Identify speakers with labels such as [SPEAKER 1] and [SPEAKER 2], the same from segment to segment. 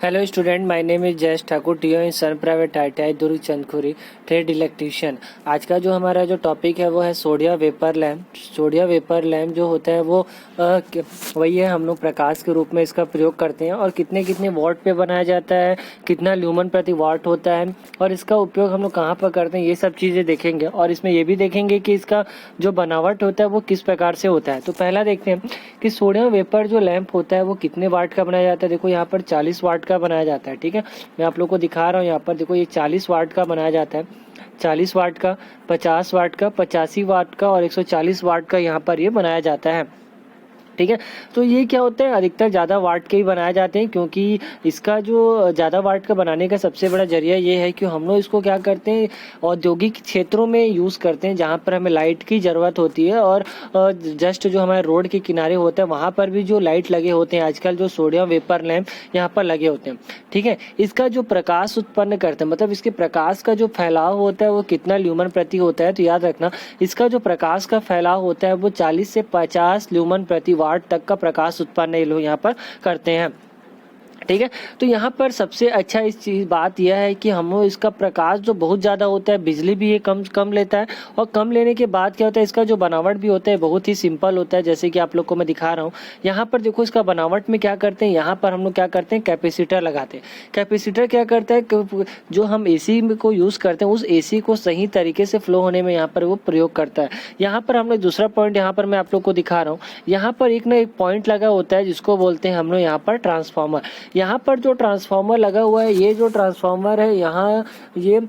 [SPEAKER 1] Hello student, my name is Jayesh Thakur, TO in Sun private ITI Durg Chandkhuri, trade electrician. आज का जो हमारा जो टॉपिक है वो है sodium vapour lamp. Sodium vapour lamp जो होता है वो वही है, हम लोग प्रकाश के रूप में इसका प्रयोग करते हैं। और कितने कितने वॉट पे बनाया जाता है, कितना ल्यूमन प्रति वाट होता है और इसका उपयोग हम लोग कहाँ पर करते हैं, ये सब चीज़ें देखेंगे। और इसमें ये भी देखेंगे कि इसका जो बनावट होता है वो किस प्रकार से होता है। तो पहला देखते हैं कि सोडियम वेपर जो लैंप होता है वो कितने वाट का बनाया जाता है। देखो यहाँ पर 40 वाट का बनाया जाता है। ठीक है, मैं आप लोग को दिखा रहा हूँ। यहाँ पर देखो ये 40 वाट का बनाया जाता है। 40 वाट का, 50 वाट का, 85 वाट का और 140 वाट का यहाँ पर ये बनाया जाता है। ठीक है, तो ये क्या होता है, अधिकतर ज़्यादा वाट के ही बनाए जाते हैं, क्योंकि इसका जो ज़्यादा वाट का बनाने का सबसे बड़ा जरिया ये है कि हम लोग इसको क्या करते हैं, औद्योगिक क्षेत्रों में यूज़ करते हैं जहाँ पर हमें लाइट की ज़रूरत होती है। और जस्ट जो हमारे रोड के किनारे होते हैं वहाँ पर भी जो लाइट लगे होते हैं आजकल, जो सोडियम वेपर लैंप यहाँ पर लगे होते हैं। ठीक है, इसका जो प्रकाश उत्पन्न करते हैं, मतलब इसके प्रकाश का जो फैलाव होता है वो कितना ल्यूमन प्रति होता है। तो याद रखना, इसका जो प्रकाश का फैलाव होता है वो 40 से 50 ल्यूमन प्रति वाट तक का प्रकाश उत्पन्न ये लोग यहाँ पर करते हैं। ठीक है, तो यहाँ पर सबसे अच्छा इस चीज़ बात यह है कि हम इसका प्रकाश जो बहुत ज़्यादा होता है, बिजली भी ये कम कम लेता है। और कम लेने के बाद क्या होता है, इसका जो बनावट भी होता है बहुत ही सिंपल होता है। जैसे कि आप लोग को मैं दिखा रहा हूँ, यहाँ पर देखो इसका बनावट में क्या करते हैं, यहाँ पर हम लोग क्या करते हैं, कैपेसिटर लगाते हैं। कैपेसिटर क्या करता है, जो हम AC को यूज़ करते हैं उस AC को सही तरीके से फ्लो होने में यहाँ पर वो प्रयोग करता है। यहाँ पर हम लोग दूसरा पॉइंट यहाँ पर मैं आप लोग को दिखा रहा हूँ, यहाँ पर एक ना एक पॉइंट लगा होता है जिसको बोलते हैं हम लोग यहाँ पर ट्रांसफार्मर। यहाँ पर जो ट्रांसफार्मर लगा हुआ है, ये जो ट्रांसफार्मर है यहाँ, ये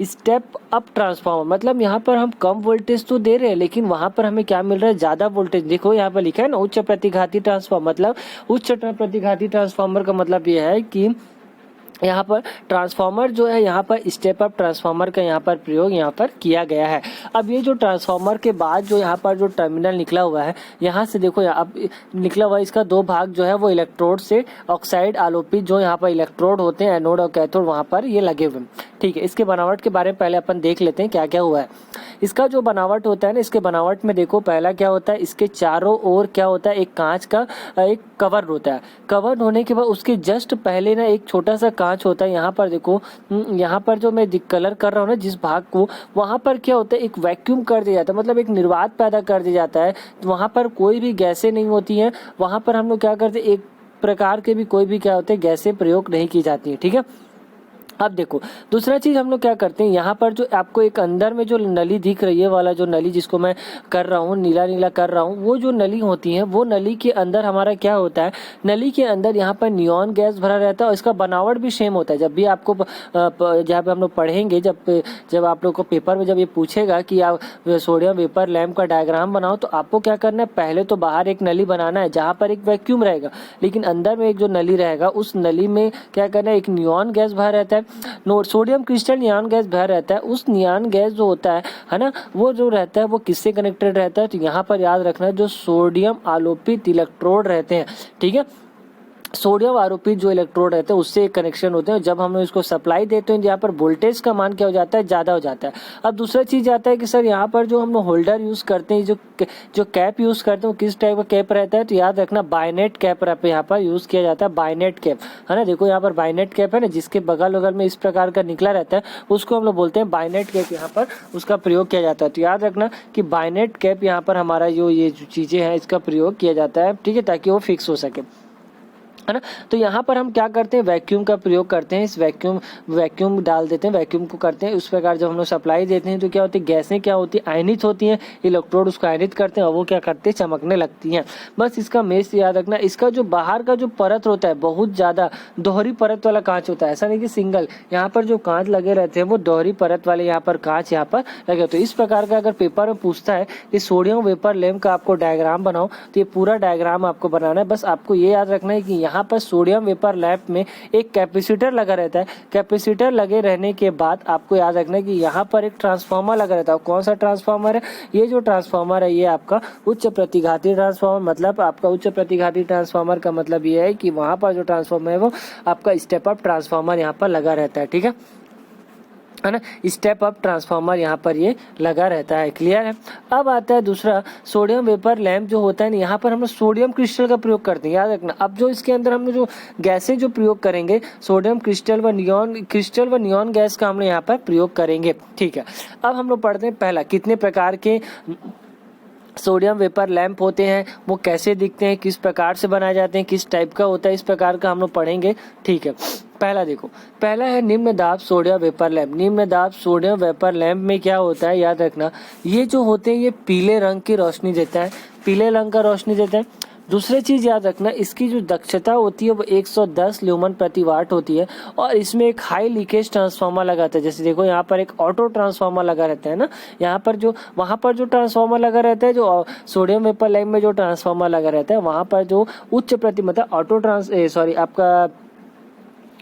[SPEAKER 1] स्टेप अप ट्रांसफार्मर, मतलब यहाँ पर हम कम वोल्टेज तो दे रहे हैं लेकिन वहाँ पर हमें क्या मिल रहा है, ज़्यादा वोल्टेज। देखो यहाँ पर लिखा है ना, उच्च प्रतिघाती ट्रांसफार्मर। मतलब उच्च प्रतिघाती ट्रांसफार्मर का मतलब ये है कि यहाँ पर ट्रांसफार्मर जो है, यहाँ पर स्टेप अप ट्रांसफार्मर का यहाँ पर प्रयोग यहाँ पर किया गया है। अब ये जो ट्रांसफार्मर के बाद जो यहाँ पर जो टर्मिनल निकला हुआ है, यहाँ से देखो अब निकला हुआ है, इसका दो भाग जो है वो इलेक्ट्रोड से ऑक्साइड आलोपित जो यहाँ पर इलेक्ट्रोड होते हैं, एनोड और कैथोड, वहाँ पर ये लगे हुए हैं। ठीक है, इसके बनावट के बारे में पहले अपन देख लेते हैं क्या क्या हुआ है। इसका जो बनावट होता है ना, इसके बनावट में देखो पहला क्या होता है, इसके चारों ओर क्या होता है, एक कांच का एक कवर होता है। कवर होने के बाद उसके जस्ट पहले ना एक छोटा सा कांच होता है। यहाँ पर देखो, यहाँ पर जो मैं कलर कर रहा हूँ ना जिस भाग को, वहाँ पर क्या होता है, एक वैक्यूम कर दिया जाता है, मतलब एक निर्वात पैदा कर दिया जाता है। वहाँ पर कोई भी गैसें नहीं होती हैं। वहाँ पर हम लोग क्या करते हैं, एक प्रकार के भी कोई भी क्या होते हैं, गैसें प्रयोग नहीं की जाती है। ठीक है, अब देखो दूसरा चीज़ हम लोग क्या करते हैं, यहाँ पर जो आपको एक अंदर में जो नली दिख रही है, वाला जो नली जिसको मैं कर रहा हूँ, नीला नीला कर रहा हूँ, वो जो नली होती है, वो नली के अंदर हमारा क्या होता है, नली के अंदर यहाँ पर नियॉन गैस भरा रहता है और इसका बनावट भी सेम होता है। जब भी आपको जहाँ पे हम लोग पढ़ेंगे, जब आप लोग को पेपर में जब ये पूछेगा कि आप सोडियम वेपर लैम्प का डायग्राम बनाओ, तो आपको क्या करना है, पहले तो बाहर एक नली बनाना है जहाँ पर एक वैक्यूम रहेगा, लेकिन अंदर में एक जो नली रहेगा उस नली में क्या करना है, एक नियॉन गैस भरा रहता है, सोडियम क्रिस्टल नियॉन गैस भरा रहता है। उस नियॉन गैस जो होता है ना, वो जो रहता है वो किससे कनेक्टेड रहता है, तो यहाँ पर याद रखना है, जो सोडियम आलोपित इलेक्ट्रोड रहते हैं। ठीक है, सोडियम आरोपित जो इलेक्ट्रोड रहते हैं उससे एक कनेक्शन होते हैं। जब हम लोग इसको सप्लाई देते हैं, यहाँ पर वोल्टेज का मान क्या हो जाता है, ज़्यादा हो जाता है। अब दूसरा चीज़ आता है कि सर यहाँ पर जो हम लोग होल्डर यूज़ करते हैं, जो कैप यूज़ करते हैं, वो किस टाइप का कैप रहता है, तो याद रखना बायनेट कैप यहाँ पर यूज़ किया जाता है। बायनेट कैप है ना, देखो यहाँ पर बायनेट कैप है ना, जिसके बगल बगल में इस प्रकार का निकला रहता है, उसको हम लोग बोलते हैं बायनेट कैप, यहाँ पर उसका प्रयोग किया जाता है। तो याद रखना कि बायनेट कैप यहाँ पर हमारा जो ये जो चीज़ें हैं इसका प्रयोग किया जाता है। ठीक है, ताकि वो फिक्स हो सके, है ना। तो यहाँ पर हम क्या करते हैं, वैक्यूम का प्रयोग करते हैं। इस वैक्यूम डाल देते हैं, वैक्यूम को करते हैं। उस प्रकार जब हम लोग सप्लाई देते हैं तो क्या होती है, गैसें क्या होती है, आयनित होती हैं। इलेक्ट्रोड उसको आयनित करते हैं और वो क्या करते हैं, चमकने लगती हैं। बस इसका मेष याद रखना, इसका जो बाहर का जो परत होता है बहुत ज़्यादा दोहरी परत वाला कांच होता है, ऐसा नहीं कि सिंगल। यहाँ पर जो कांच लगे रहते हैं वो दोहरी परत वाले यहाँ पर कांच यहाँ पर लगे होते हैं। इस प्रकार का अगर पेपर में पूछता है कि सोडियम वेपर लैम्प का आपको डायग्राम बनाओ, तो ये पूरा डायग्राम आपको बनाना है। बस आपको ये याद रखना है कि यहाँ पर सोडियम वेपर लैंप में एक कैपेसिटर लगा रहता है। कैपेसिटर लगे रहने के बाद आपको याद रखना है कि यहाँ पर एक ट्रांसफार्मर लगा रहता है। कौन सा ट्रांसफार्मर है, ये जो ट्रांसफार्मर है ये आपका उच्च प्रतिघाती ट्रांसफार्मर। मतलब आपका उच्च प्रतिघाती ट्रांसफार्मर का मतलब ये है कि वहाँ पर जो ट्रांसफार्मर है वो आपका स्टेप अप ट्रांसफार्मर यहाँ पर लगा रहता है। ठीक है, है ना, स्टेप अप ट्रांसफार्मर यहाँ पर ये लगा रहता है। क्लियर है। अब आता है दूसरा, सोडियम वेपर लैंप जो होता है ना, यहाँ पर हम लोग सोडियम क्रिस्टल का प्रयोग करते हैं, याद रखना। अब जो इसके अंदर हम लोग जो गैसें जो प्रयोग करेंगे, सोडियम क्रिस्टल व नियॉन गैस का हम लोग यहाँ पर प्रयोग करेंगे। ठीक है। अब हम लोग पढ़ते हैं पहला, कितने प्रकार के सोडियम वेपर लैंप होते हैं, वो कैसे दिखते हैं, किस प्रकार से बनाए जाते हैं, किस टाइप का होता है, इस प्रकार का हम लोग पढ़ेंगे। ठीक है। पहला देखो, पहला है निम्न दाब सोडियम वेपर लैंप। निम्न दाब सोडियम वेपर लैंप में क्या होता है, याद रखना, ये जो होते हैं ये पीले रंग की रोशनी देता है, पीले रंग का रोशनी देता है। दूसरी चीज याद रखना, इसकी जो दक्षता होती है वो 110 ल्यूमन प्रति वाट होती है, और इसमें एक हाई लीकेज ट्रांसफार्मर लगाता है। जैसे देखो यहाँ पर एक ऑटो ट्रांसफार्मर लगा रहता है ना, यहाँ पर जो वहाँ पर जो ट्रांसफार्मर लगा रहता है, जो सोडियम वेपर लैंप में जो ट्रांसफार्मर लगा रहता है, वहाँ पर जो उच्च प्रति मतलब आपका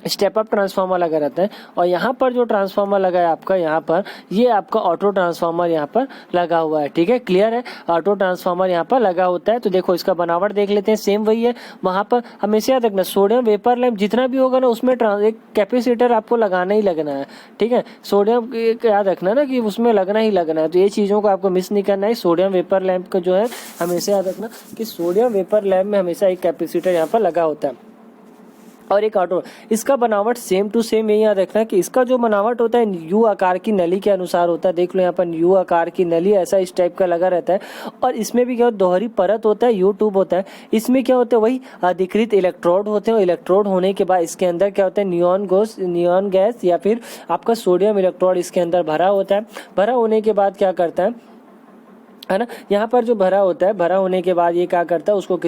[SPEAKER 1] स्टेप अप ट्रांसफार्मर लगा रहता है, और यहाँ पर जो ट्रांसफार्मर लगा है आपका, यहाँ पर ये आपका ऑटो ट्रांसफार्मर यहाँ पर लगा हुआ है। ठीक है, क्लियर है। ऑटो ट्रांसफार्मर यहाँ पर लगा होता है। तो देखो इसका बनावट देख लेते हैं, सेम वही है। वहाँ पर हमेशा याद रखना, सोडियम वेपर लैंप जितना भी होगा ना, उसमें एक कैपेसिटर आपको लगाना ही लगना है। ठीक है, सोडियम याद रखना ना कि उसमें लगना ही लगना है। तो ये चीज़ों को आपको मिस नहीं करना है। सोडियम वेपर लैंप का जो है हमेशा याद रखना कि सोडियम वेपर लैंप में हमेशा एक कैपेसिटर यहाँ पर लगा होता है, और एक ऑटो। इसका बनावट सेम टू सेम यही याद रखना कि इसका जो बनावट होता है यू आकार की नली के अनुसार होता है। देख लो यहाँ पर यू आकार की नली ऐसा इस टाइप का लगा रहता है, और इसमें भी क्या दोहरी परत होता है, यू ट्यूब होता है। इसमें क्या होता है, वही अधिकृत इलेक्ट्रोड होते हैं, और इलेक्ट्रोड होने के बाद इसके अंदर क्या होता है, नियॉन गैस या फिर आपका सोडियम इलेक्ट्रोड इसके अंदर भरा होता है। भरा होने के बाद क्या करता है ना, यहाँ पर जो भरा होता है, भरा होने के बाद ये क्या करता है, उसको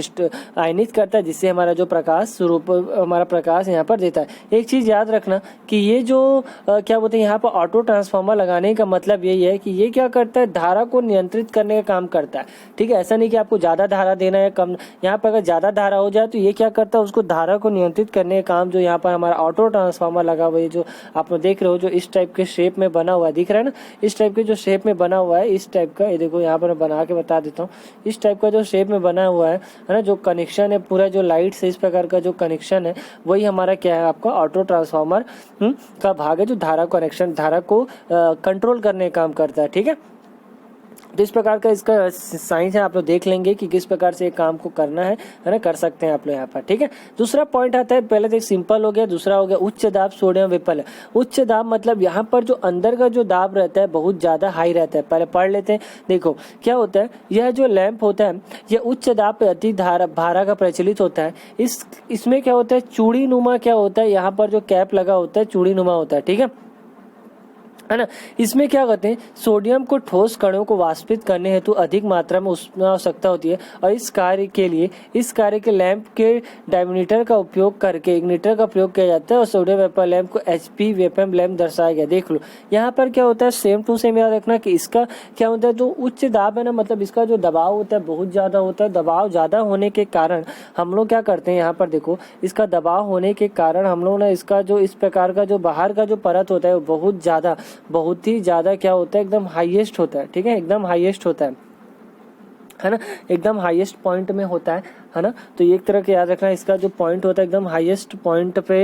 [SPEAKER 1] आयनित करता है, जिससे हमारा जो प्रकाश स्वरूप हमारा प्रकाश यहाँ पर देता है। एक चीज याद रखना कि ये जो क्या बोलते हैं, यहाँ पर ऑटो ट्रांसफार्मर लगाने का मतलब यही है कि ये क्या करता है, धारा को नियंत्रित करने का काम करता है। ठीक है, ऐसा नहीं कि आपको ज्यादा धारा देना है कम, यहाँ पर अगर ज्यादा धारा हो जाए तो ये क्या करता है, उसको धारा को नियंत्रित करने का काम जो यहाँ पर हमारा ऑटो ट्रांसफार्मर लगा हुआ है, जो आप देख रहे हो, जो इस टाइप के शेप में बना हुआ है, दिख रहा है ना, इस टाइप के जो शेप में बना हुआ है, इस टाइप का, ये देखो यहाँ पर मैं बना के बता देता हूँ। इस टाइप का जो शेप में बना हुआ है ना, जो कनेक्शन है पूरा, जो लाइट से इस प्रकार का जो कनेक्शन है, वही हमारा क्या है, आपका ऑटो ट्रांसफार्मर का भाग है, जो धारा को कंट्रोल करने का काम करता है। ठीक है, तो इस प्रकार का इसका साइंस है, आप लोग देख लेंगे कि किस प्रकार से एक काम को करना है ना, कर सकते हैं आप लोग यहाँ पर। ठीक है, दूसरा पॉइंट आता है, पहले तो एक सिंपल हो गया, दूसरा हो गया उच्च दाब सोडियम वेपर। उच्च दाब मतलब यहाँ पर जो अंदर का जो दाब रहता है बहुत ज्यादा हाई रहता है। पहले पढ़ लेते हैं। देखो क्या होता है, यह जो लैंप होता है यह उच्च दाब पे अति धारा का प्रचलित होता है। इसमें क्या होता है, चूड़ी नुमा क्या होता है, यहाँ पर जो कैप लगा होता है चूड़ी नुमा होता है। ठीक है ना, इसमें क्या करते हैं, सोडियम को ठोस कणों को वाष्पित करने हेतु अधिक मात्रा में उसमें आवश्यकता होती है, और इस कार्य के लैंप के डायमीटर का उपयोग करके इग्निटर का प्रयोग किया जाता है, और सोडियम वेपर लैंप को एचपी वेपर लैंप दर्शाया गया। देख लो यहाँ पर क्या होता है, सेम टू सेम याद रखना कि इसका क्या होता है, जो उच्च दाब है ना, मतलब इसका जो दबाव होता है बहुत ज्यादा होता है। दबाव ज्यादा होने के कारण हम लोग क्या करते हैं, यहाँ पर देखो, इसका दबाव होने के कारण हम लोग ना इसका जो इस प्रकार का जो बाहर का जो परत होता है वो बहुत ही ज्यादा क्या होता है, एकदम हाईएस्ट होता है। ठीक है, एकदम हाईएस्ट होता है ना, एकदम हाईएस्ट पॉइंट में होता है ना। तो एक तरह के याद रखना, इसका जो पॉइंट होता है एकदम हाईएस्ट पॉइंट पे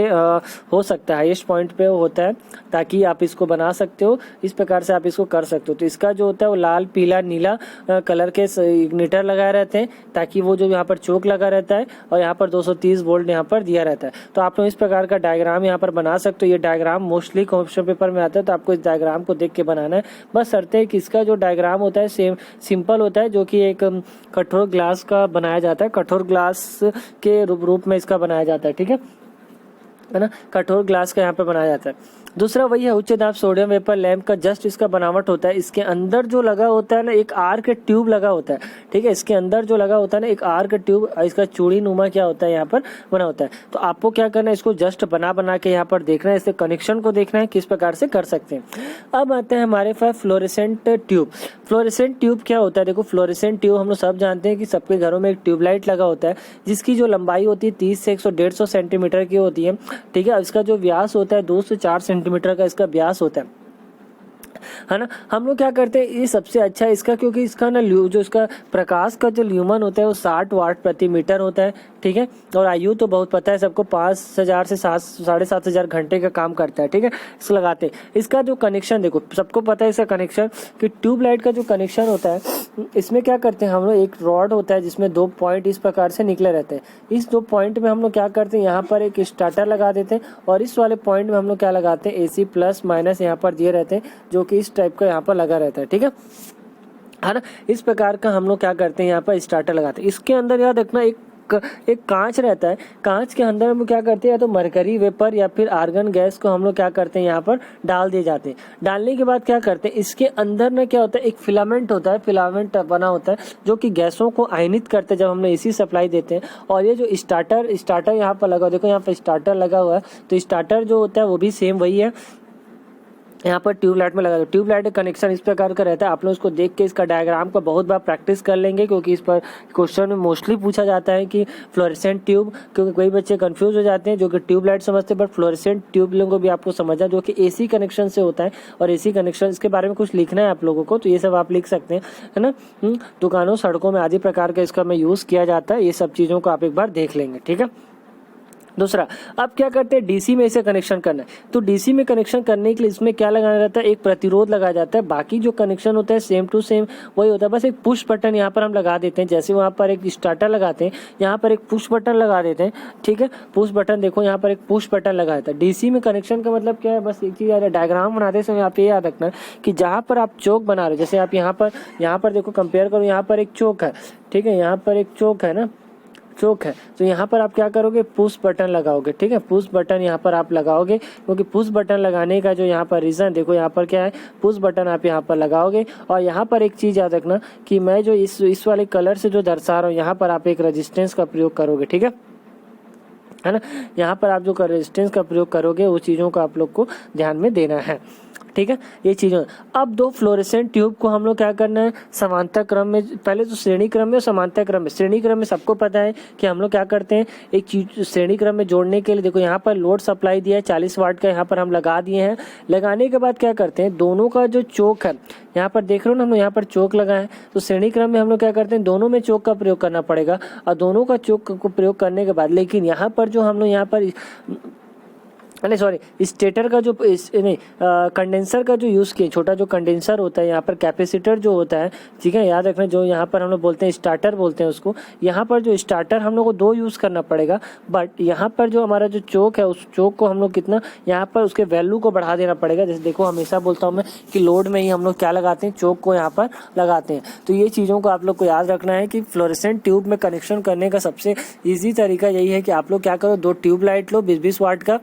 [SPEAKER 1] हो सकता है, हाईएस्ट पॉइंट पे होता है, ताकि आप इसको बना सकते हो, इस प्रकार से आप इसको कर सकते हो। तो इसका जो होता है वो लाल पीला नीला कलर के इग्निटर लगाए रहते हैं, ताकि वो जो यहाँ पर चोक लगा रहता है, और यहाँ पर 230 वोल्ट यहाँ पर दिया रहता है। तो आप लोग इस प्रकार का डायग्राम यहाँ पर बना सकते हो। ये डायग्राम मोस्टली क्वेश्चन पेपर में आता है, तो आपको इस डायग्राम को देख के बनाना है। बस शर्त है कि इसका जो डायग्राम होता है सिंपल होता है, जो कि एक कठोर ग्लास का बनाया जाता है, कठोर ग्लास के रूप में इसका बनाया जाता है। ठीक है ना, कठोर ग्लास का यहाँ पे बनाया जाता है। दूसरा वही है उच्च दाब सोडियम वेपर लैंप का जस्ट इसका बनावट होता है, इसके अंदर जो लगा होता है ना एक आर्क ट्यूब लगा होता है। ठीक है, इसके अंदर जो लगा होता है ना एक आर्क ट्यूब, इसका चूड़ी नुमा क्या होता है यहाँ पर बना होता है। तो आपको क्या करना है, इसको जस्ट बना के यहाँ पर देखना है, इससे कनेक्शन को देखना है किस प्रकार से कर सकते हैं। अब आते हैं हमारे पास फ्लोरेसेंट ट्यूब। फ्लोरेसेंट ट्यूब क्या होता है, देखो फ्लोरेसेंट ट्यूब हम लोग सब जानते हैं कि सबके घरों में एक ट्यूबलाइट लगा होता है, जिसकी जो लंबाई होती है 30 से 150 सेंटीमीटर की होती है। ठीक है, इसका जो व्यास होता है 2 से 4 सेंटीमीटर का इसका व्यास होता है। है ना। हम लोग क्या करते हैं, ये सबसे अच्छा है इसका, क्योंकि इसका ना जो इसका प्रकाश का जो ल्यूमन होता है वो 60 वाट प्रति मीटर होता है, ठीक है। और आयु तो बहुत पता है सबको, 5000 से 7,500 घंटे का काम करता है, ठीक है। इसको लगाते हैं। इसका जो कनेक्शन देखो, सबको पता है इसका कनेक्शन कि ट्यूबलाइट का जो कनेक्शन होता है, इसमें क्या करते हैं हम लोग, एक रॉड होता है जिसमें 2 पॉइंट इस प्रकार से निकले रहते हैं। इस 2 पॉइंट में हम लोग क्या करते हैं, यहाँ पर एक स्टार्टर लगा देते हैं, और इस वाले पॉइंट में हम लोग क्या लगाते हैं, AC प्लस माइनस यहाँ पर दिए रहते हैं, जो कि इस टाइप का यहाँ पर लगा रहता है, ठीक है ना। इस प्रकार का हम लोग क्या करते हैं, यहाँ पर स्टार्टर लगाते हैं। इसके अंदर याद रखना एक कांच रहता है, कांच के अंदर हम क्या करते हैं, या तो मरकरी वेपर या फिर आर्गन गैस को हम लोग क्या करते हैं, यहाँ पर डाल दिए जाते हैं। डालने के बाद क्या करते हैं, इसके अंदर ना क्या होता है, एक फिलामेंट होता है, फिलामेंट बना होता है जो कि गैसों को आयनित करते हैं जब हम लोग AC सप्लाई देते हैं। और ये जो स्टार्टर यहाँ पर लगा, देखो यहाँ पर स्टार्टर लगा हुआ है, तो स्टार्टर जो होता है वो भी सेम वही है, यहाँ पर ट्यूबलाइट में लगा दो। ट्यूबलाइट का कनेक्शन इस प्रकार का रहता है। आप लोग इसको देख के इसका डायग्राम को बहुत बार प्रैक्टिस कर लेंगे, क्योंकि इस पर क्वेश्चन में मोस्टली पूछा जाता है कि फ्लोरेसेंट ट्यूब, क्योंकि कई बच्चे कंफ्यूज हो जाते हैं जो कि ट्यूबलाइट समझते हैं, बट फ्लोरेसेंट ट्यूब लोगों को भी आपको समझना, जो कि AC कनेक्शन से होता है। और AC कनेक्शन, इसके बारे में कुछ लिखना है आप लोगों को, तो ये सब आप लिख सकते हैं, है ना। दुकानों, सड़कों में आदि प्रकार का इसका में यूज़ किया जाता है। ये सब चीज़ों को आप एक बार देख लेंगे, ठीक है। दूसरा, अब क्या करते हैं, DC में इसे कनेक्शन करना है, तो DC में कनेक्शन करने के लिए इसमें क्या लगाना रहता है, एक प्रतिरोध लगाया जाता है। बाकी जो कनेक्शन होता है सेम टू सेम वही होता है, बस एक पुश बटन यहाँ पर हम लगा देते हैं। जैसे वहाँ पर एक स्टार्टर लगाते हैं, यहाँ पर एक पुश बटन लगा देते हैं, ठीक है। पुश बटन देखो, यहाँ पर एक पुश बटन लगा देता है। DC में कनेक्शन का मतलब क्या है, बस एक चीज़ याद है, डायग्राम बनाते समय आप ये याद रखना कि जहाँ पर आप चौक बना रहे हो, जैसे आप यहाँ पर देखो, कंपेयर करो, यहाँ पर एक चौक है, ठीक है, यहाँ पर एक चौक है ना, चौक है, तो यहाँ पर आप क्या करोगे, पुश बटन लगाओगे, ठीक है। पुश बटन यहाँ पर आप लगाओगे, क्योंकि पुश बटन लगाने का जो यहाँ पर रीज़न देखो, यहाँ पर क्या है, पुश बटन आप यहाँ पर लगाओगे। और यहाँ पर एक चीज़ याद रखना कि मैं जो इस वाले कलर से जो दर्शा रहा हूँ, यहाँ पर आप एक रेजिस्टेंस का प्रयोग करोगे, ठीक है ना। यहाँ पर आप जो रेजिस्टेंस का प्रयोग करोगे, वो चीज़ों को आप लोग को ध्यान में देना है, ठीक है। ये चीज़ें, अब 2 फ्लोरेसेंट ट्यूब को हम लोग क्या करना है, समांतर क्रम में, पहले तो श्रेणी क्रम में और समांतर क्रम में। श्रेणी क्रम में सबको पता है कि हम लोग क्या करते हैं, एक चीज श्रेणी क्रम में जोड़ने के लिए, देखो यहाँ पर लोड सप्लाई दिया है 40 वाट का, यहाँ पर हम लगा दिए हैं। लगाने के बाद क्या करते हैं, दोनों का जो चोक है, यहाँ पर देख रहे हो ना, हम लोग यहाँ पर चोक लगाए, तो श्रेणी क्रम में हम लोग क्या करते हैं, दोनों में चोक का प्रयोग करना पड़ेगा। और दोनों का चोक को प्रयोग करने के बाद, लेकिन यहाँ पर जो हम लोग यहाँ पर नहीं सॉरी स्टेटर का जो नहीं कंडेंसर का जो यूज़ किए, छोटा जो कंडेंसर होता है, यहाँ पर कैपेसिटर जो होता है, ठीक है, याद रखना, जो यहाँ पर हम लोग बोलते हैं स्टार्टर बोलते हैं उसको। यहाँ पर जो स्टार्टर हम लोग को 2 यूज़ करना पड़ेगा, बट यहाँ पर जो हमारा जो चोक है, उस चोक को हम लोग कितना, यहाँ पर उसके वैल्यू को बढ़ा देना पड़ेगा। जैसे देखो, हमेशा बोलता हूँ मैं कि लोड में ही हम लोग क्या लगाते हैं, चोक को यहाँ पर लगाते हैं। तो ये चीज़ों को आप लोग को याद रखना है कि फ्लोरेसेंट ट्यूब में कनेक्शन करने का सबसे ईजी तरीका यही है कि आप लोग क्या करो, 2 ट्यूबलाइट लो 20-20 वाट का,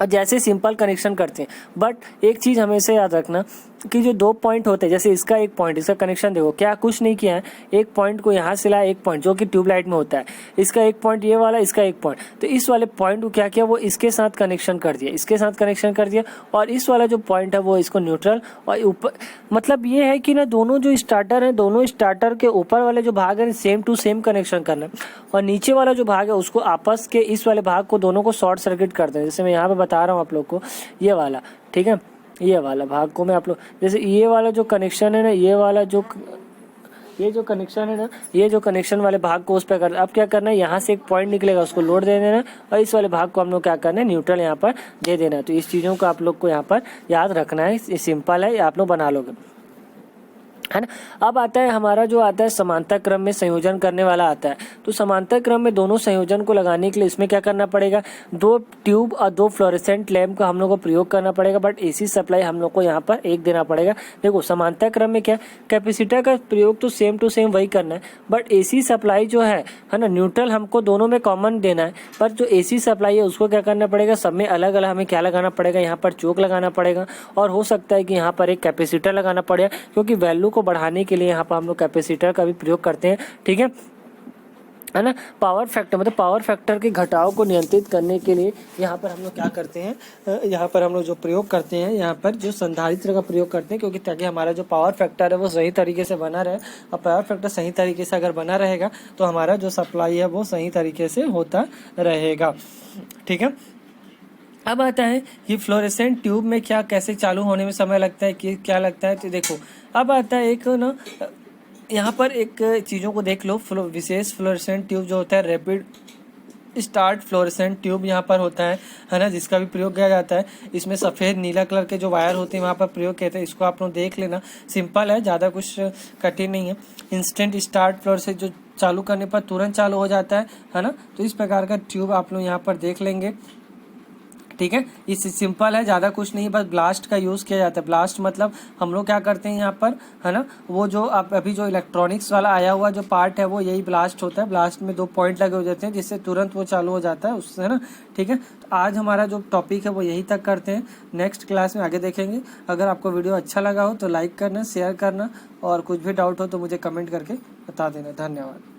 [SPEAKER 1] और जैसे सिंपल कनेक्शन करते हैं। बट एक चीज़ हमेशा याद रखना कि जो 2 पॉइंट होते हैं, जैसे इसका एक पॉइंट, इसका कनेक्शन देखो, क्या कुछ नहीं किया है, एक पॉइंट को यहाँ से लाया, एक पॉइंट जो कि ट्यूबलाइट में होता है, इसका एक पॉइंट ये वाला, इसका एक पॉइंट, तो इस वाले पॉइंट को क्या किया, वो इसके साथ कनेक्शन कर दिया, इसके साथ कनेक्शन कर दिया। और इस वाला जो पॉइंट है वो इसको न्यूट्रल, और ऊपर मतलब ये है कि ना, दोनों जो स्टार्टर है, दोनों स्टार्टर के ऊपर वाले जो भाग है सेम टू सेम कनेक्शन करना है, और नीचे वाला जो भाग है उसको आपस के इस वाले भाग को दोनों को शॉर्ट सर्किट कर दें। जैसे मैं यहाँ पे बता रहा हूँ आप लोग को, ये वाला, ठीक है, ये वाला भाग को मैं आप लोग, जैसे ये वाला जो कनेक्शन है ना, ये वाला जो कनेक्शन है ना, ये जो कनेक्शन वाले भाग को उस पर कर, अब क्या करना है, यहाँ से एक पॉइंट निकलेगा, उसको लोड दे देना, और इस वाले भाग को हम लोग क्या करना है, न्यूट्रल यहाँ पर दे देना है। तो इस चीज़ों को आप लोग को यहाँ पर याद रखना है, सिंपल है, आप लोग बना लोगे, है ना। अब आता है हमारा जो आता है समांतर क्रम में संयोजन करने वाला आता है। तो समांतर क्रम में दोनों संयोजन को लगाने के लिए इसमें क्या करना पड़ेगा, 2 ट्यूब और 2 फ्लोरेसेंट लैंप का हम लोग को प्रयोग करना पड़ेगा, बट AC सप्लाई हम लोग को यहाँ पर एक देना पड़ेगा। देखो, समांतर क्रम में क्या, कैपेसिटर का प्रयोग तो सेम टू सेम वही करना है, बट AC सप्लाई जो है ना, न्यूट्रल हमको दोनों में कॉमन देना है, पर जो AC सप्लाई है उसको क्या करना पड़ेगा, सब में अलग अलग हमें क्या लगाना पड़ेगा, यहाँ पर चोक लगाना पड़ेगा, और हो सकता है कि यहाँ पर एक कैपेसिटर लगाना पड़ेगा, क्योंकि वैल्यू को बढ़ाने के लिए यहाँ पर हम लोग कैपेसिटर का भी प्रयोग करते हैं, ठीक है ना। पावर फैक्टर मतलब पावर फैक्टर के घटाव को नियंत्रित करने के लिए यहाँ पर हम लोग क्या करते हैं, यहाँ पर हम लोग जो प्रयोग करते हैं, यहाँ पर जो संधारित्र का प्रयोग करते हैं, क्योंकि ताकि हमारा जो पावर फैक्टर है वो सही तरीके से बना रहे। और पावर फैक्टर सही तरीके से अगर बना रहेगा तो हमारा जो सप्लाई है वो सही तरीके से होता रहेगा, ठीक है। अब आता है ये फ्लोरेसेंट ट्यूब में क्या कैसे चालू होने में समय लगता है कि क्या लगता है। तो देखो अब आता है एक ना यहाँ पर एक चीज़ों को देख लो। विशेष फ्लोरेसेंट ट्यूब जो होता है रैपिड स्टार्ट फ्लोरेसेंट ट्यूब यहाँ पर होता है ना, जिसका भी प्रयोग किया जाता है। इसमें सफ़ेद नीला कलर के जो वायर होते हैं वहाँ पर प्रयोग कहते हैं। इसको आप लोग देख लेना, सिंपल है, ज़्यादा कुछ कठिन नहीं है। इंस्टेंट स्टार्ट फ्लोरेसेंट जो चालू करने पर तुरंत चालू हो जाता है ना। तो इस प्रकार का ट्यूब आप लोग यहाँ पर देख लेंगे, ठीक है। इस सिंपल है, ज़्यादा कुछ नहीं, बस ब्लास्ट का यूज़ किया जाता है। ब्लास्ट मतलब हम लोग क्या करते हैं यहाँ पर, है ना, वो जो आप अभी जो इलेक्ट्रॉनिक्स वाला आया हुआ जो पार्ट है वो यही ब्लास्ट होता है। ब्लास्ट में 2 पॉइंट लगे हो जाते हैं जिससे तुरंत वो चालू हो जाता है उससे, है ना, ठीक है। तो आज हमारा जो टॉपिक है वो यही तक करते हैं, नेक्स्ट क्लास में आगे देखेंगे। अगर आपको वीडियो अच्छा लगा हो तो लाइक करना, शेयर करना, और कुछ भी डाउट हो तो मुझे कमेंट करके बता देना। धन्यवाद।